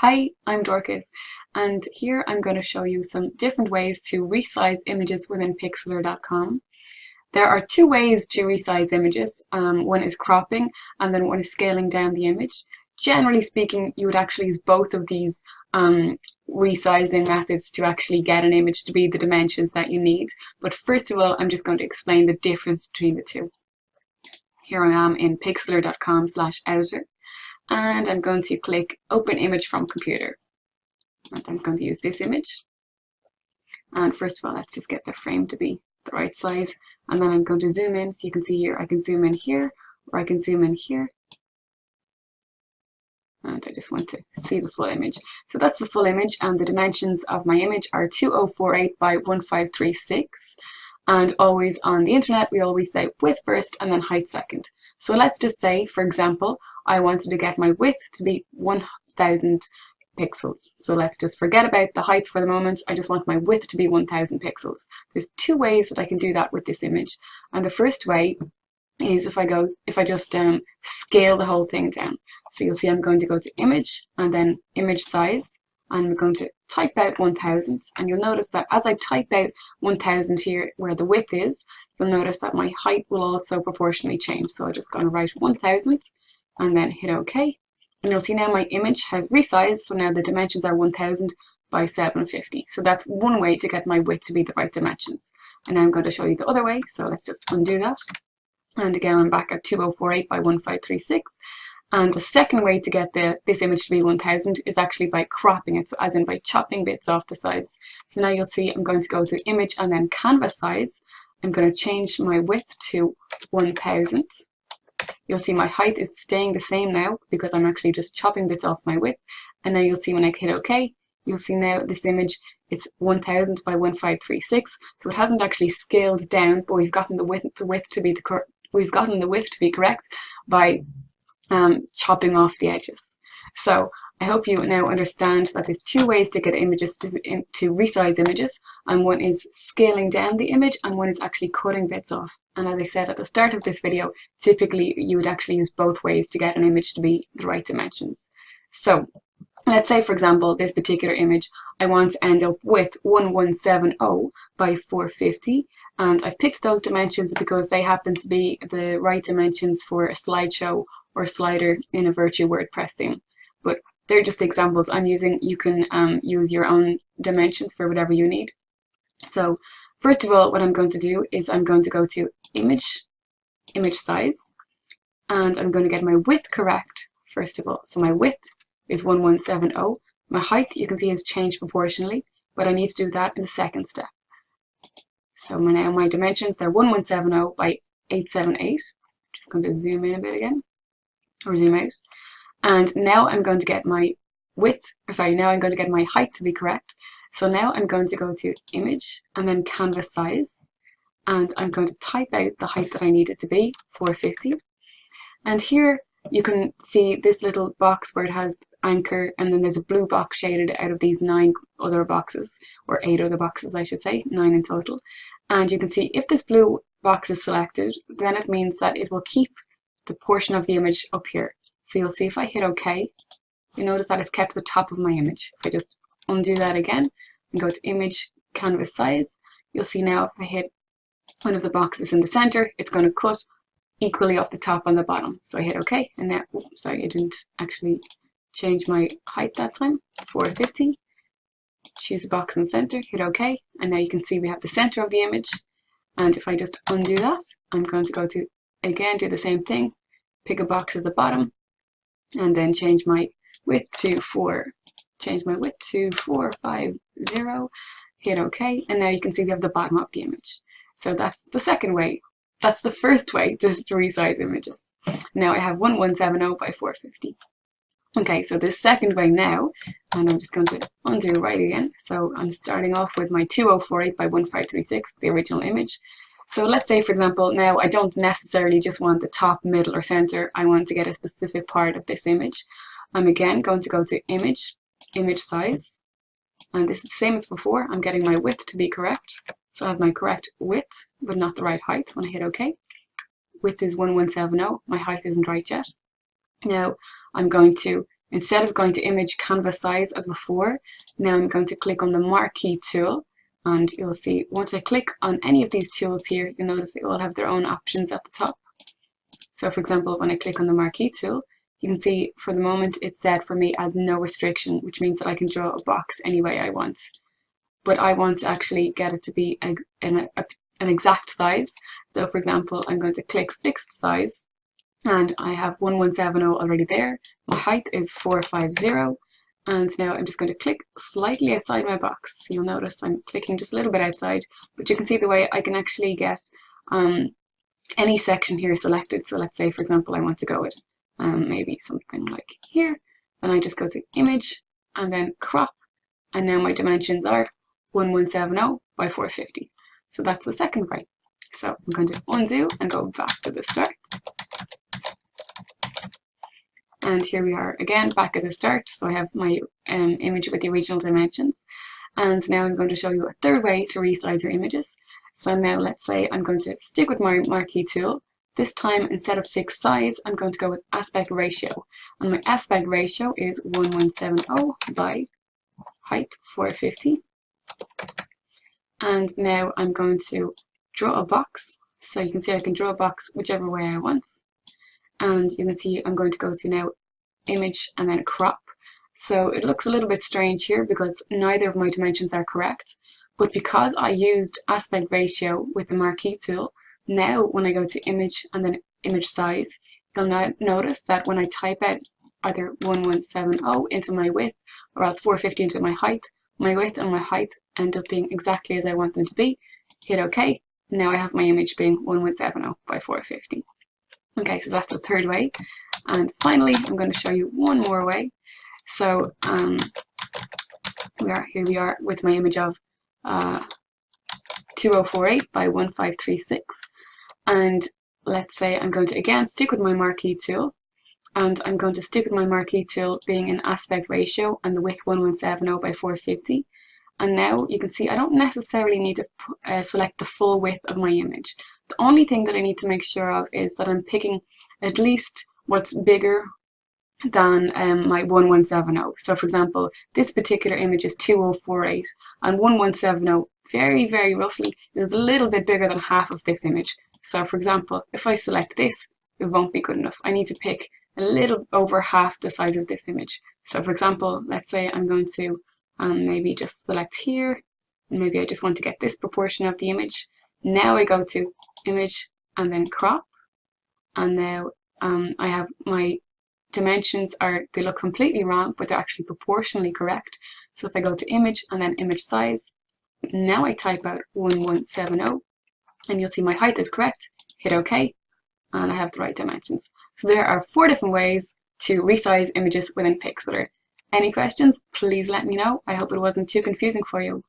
Hi, I'm Dorcas, and here I'm going to show you some different ways to resize images within Pixlr.com. There are two ways to resize images. One is cropping, and then one is scaling down the image. Generally speaking, you would actually use both of these resizing methods to actually get an image to be the dimensions that you need. But first of all, I'm just going to explain the difference between the two. Here I am in Pixlr.com/editor. And I'm going to click Open Image from Computer. And I'm going to use this image. And first of all, let's just get the frame to be the right size. And then I'm going to zoom in. So you can see here, I can zoom in here, or I can zoom in here. And I just want to see the full image. So that's the full image, and the dimensions of my image are 2048 by 1536. And always on the internet, we always say width first and then height second. So let's just say, for example, I wanted to get my width to be 1000 pixels. So let's just forget about the height for the moment. I just want my width to be 1000 pixels. There's two ways that I can do that with this image. And the first way is if I just scale the whole thing down. So you'll see I'm going to go to Image and then Image Size. And we're going to type out 1000, and you'll notice that as I type out 1000 here where the width is, you'll notice that my height will also proportionally change. So I'm just going to write 1000 and then hit OK. And you'll see now my image has resized, so now the dimensions are 1000 by 750. So that's one way to get my width to be the right dimensions. And now I'm going to show you the other way, so let's just undo that. And again, I'm back at 2048 by 1536. And the second way to get this image to be 1000 is actually by cropping it, so as in by chopping bits off the sides. So now you'll see I'm going to go to Image and then Canvas Size. I'm going to change my width to 1000. You'll see my height is staying the same now because I'm actually just chopping bits off my width. And now you'll see when I hit OK, you'll see now this image, it's 1000 by 1536. So it hasn't actually scaled down, but we've gotten the width to be correct by chopping off the edges. So I hope you now understand that there's two ways to get images to resize images, and one is scaling down the image and one is actually cutting bits off. And as I said at the start of this video, typically you would actually use both ways to get an image to be the right dimensions. So let's say, for example, this particular image, I want to end up with 1170 by 450. And I've picked those dimensions because they happen to be the right dimensions for a slideshow or slider in a Virtue WordPress theme. But they're just the examples I'm using. You can use your own dimensions for whatever you need. So first of all, what I'm going to do is I'm going to go to Image Size, and I'm going to get my width correct first of all. So my width is 1170. My height, you can see, has changed proportionally, but I need to do that in the second step. So now my dimensions, they're 1170 by 878. Just going to zoom in a bit again, or zoom out. And now I'm going to get my now I'm going to get my height to be correct. So now I'm going to go to Image and then Canvas Size, and I'm going to type out the height that I need it to be, 450. And here you can see this little box where it has anchor, and then there's a blue box shaded out of these 9 other boxes, or 8 other boxes I should say, 9 in total. And you can see if this blue box is selected, then it means that it will keep the portion of the image up here. So you'll see if I hit OK, you notice that it's kept the top of my image. If I just undo that again and go to Image, Canvas Size, you'll see now if I hit one of the boxes in the center, it's going to cut equally off the top and the bottom. So I hit OK, and now, sorry, I didn't actually change my height that time, 450. Choose a box in the center, hit OK, and now you can see we have the center of the image. And if I just undo that, I'm going to go to, again, do the same thing, pick a box at the bottom, and then change my width to 450, hit OK, and now you can see we have the bottom of the image. So that's the second way. That's the first way to resize images. Now I have 1170 by 450. Okay, so this second way now, and I'm just going to undo right again. So I'm starting off with my 2048 by 1536, the original image. So let's say, for example, now I don't necessarily just want the top, middle, or center. I want to get a specific part of this image. I'm again going to go to Image, Image Size, and this is the same as before. I'm getting my width to be correct. So I have my correct width, but not the right height when I hit OK. Width is 1170. My height isn't right yet. Now I'm going to instead of going to image canvas size as before, now I'm going to click on the Marquee tool, and you'll see once I click on any of these tools here, you'll notice they all have their own options at the top. So for example, when I click on the Marquee tool, you can see for the moment it's set for me as no restriction, which means that I can draw a box any way I want. But I want to actually get it to be an exact size. So for example, I'm going to click fixed size, and I have 1170 already there. My height is 450, and now I'm just going to click slightly outside my box. You'll notice I'm clicking just a little bit outside, but you can see the way I can actually get any section here selected. So let's say, for example, I want to go with maybe something like here, and I just go to image and then crop, and now my dimensions are 1170 by 450. So that's the second way. So I'm going to undo and go back to the start. And here we are again back at the start. So I have my image with the original dimensions. And now I'm going to show you a third way to resize your images. So now let's say I'm going to stick with my Marquee tool. This time, instead of fixed size, I'm going to go with aspect ratio. And my aspect ratio is 1170 by height 450. And now I'm going to draw a box. So you can see I can draw a box whichever way I want. And you can see I'm going to go to now image and then crop. So it looks a little bit strange here because neither of my dimensions are correct. But because I used aspect ratio with the Marquee tool, now when I go to image and then image size, you'll now notice that when I type out either 1170 into my width or else 450 into my width and my height end up being exactly as I want them to be. Hit OK. Now I have my image being 1170 by 450. Okay, so that's the third way. And finally, I'm going to show you one more way. So here we are with my image of 2048 by 1536. And let's say I'm going to again stick with my Marquee tool. And I'm going to stick with my Marquee tool being an aspect ratio and the width 1170 by 450. And now you can see I don't necessarily need to select the full width of my image. The only thing that I need to make sure of is that I'm picking at least what's bigger than my 1170. So for example, this particular image is 2048 and 1170 very, very roughly is a little bit bigger than half of this image. So for example, if I select this, it won't be good enough. I need to pick a little over half the size of this image. So for example, let's say I'm going to maybe just select here, and maybe I just want to get this proportion of the image. Now I go to image and then crop, and now I have my dimensions they look completely wrong, but they're actually proportionally correct. So if I go to image and then image size, now I type out 1170, and you'll see my height is correct. Hit OK, and I have the right dimensions. So there are 4 different ways to resize images within Pixlr. Any questions, please let me know. I hope it wasn't too confusing for you.